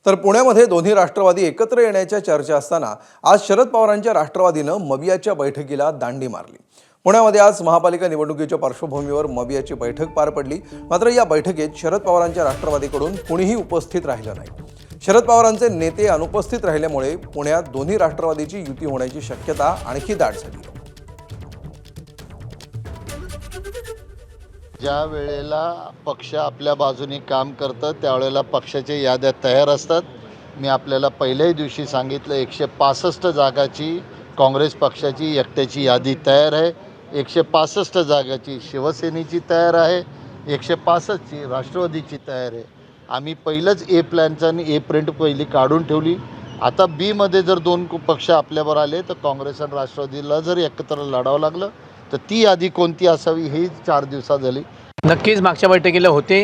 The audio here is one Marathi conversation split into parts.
तर पुण्यामध्ये दोन्ही राष्ट्रवादी एकत्र येण्याच्या चर्चा असताना आज शरद पवारांच्या राष्ट्रवादीनं मवियाच्या बैठकीला दांडी मारली। पुण्यामध्ये आज महापालिका निवडणुकीच्या पार्श्वभूमीवर मवियाची बैठक पार पडली। मात्र या बैठकीत शरद पवारांच्या राष्ट्रवादीकडून कुणीही उपस्थित राहिलं नाही। शरद पवारांचे नेते अनुपस्थित राहिल्यामुळे पुण्यात दोन्ही राष्ट्रवादीची युती होण्याची शक्यता आणखी दाट झाली। ज्या वेळेला पक्ष आपल्या बाजूने काम करतं त्यावेळेला पक्षाच्या याद्या तयार असतात। मी आपल्याला पहिल्याही दिवशी सांगितलं 165 जागाची काँग्रेस पक्षाची एकट्याची यादी तयार आहे, 165 जागाची शिवसेनेची तयार आहे, 165ची राष्ट्रवादीची तयार आहे। आम्ही पहिलंच ए प्लॅनचं आणि ए प्रिंट पहिली काढून ठेवली। आता बी मध्ये जर दोन पक्ष आपल्यावर आले तर काँग्रेस आणि राष्ट्रवादीला जर एकत्र लढावं लागलं तर ती यादी कोणती असावी ही 4 दिवसात झाली। नक्कीच मागच्या बैठकीला होते,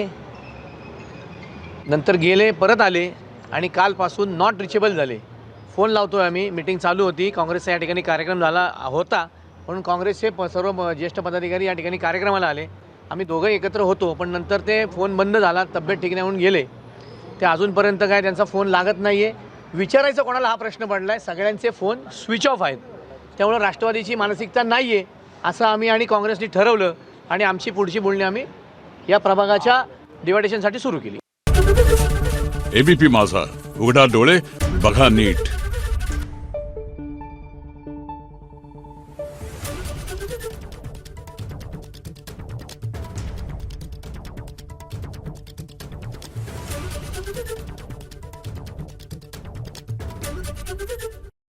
नंतर गेले, परत आले आणि कालपासून नॉट रिचेबल झाले। फोन लावतोय आम्ही, मीटिंग चालू होती, काँग्रेसचा या ठिकाणी कार्यक्रम झाला होता म्हणून काँग्रेसचे सर्व ज्येष्ठ पदाधिकारी या ठिकाणी कार्यक्रमाला आले। आम्ही दोघं एकत्र होतो पण नंतर ते फोन बंद झाला, तब्येत ठीक नाही म्हणून गेले। ते अजूनपर्यंत काय त्यांचा फोन लागत नाही आहे। विचारायचं कोणाला हा प्रश्न पडला आहे, सगळ्यांचे फोन स्विच ऑफ आहेत। त्यामुळे राष्ट्रवादीची मानसिकता नाही आहे असं आम्ही आणि काँग्रेसने ठरवलं आणि आमची पुढची बोलणी आम्ही या प्रभागाच्या डिवायडेशनसाठी सुरू केली। एबीपी माझा, उघडा डोळे बघा नीट।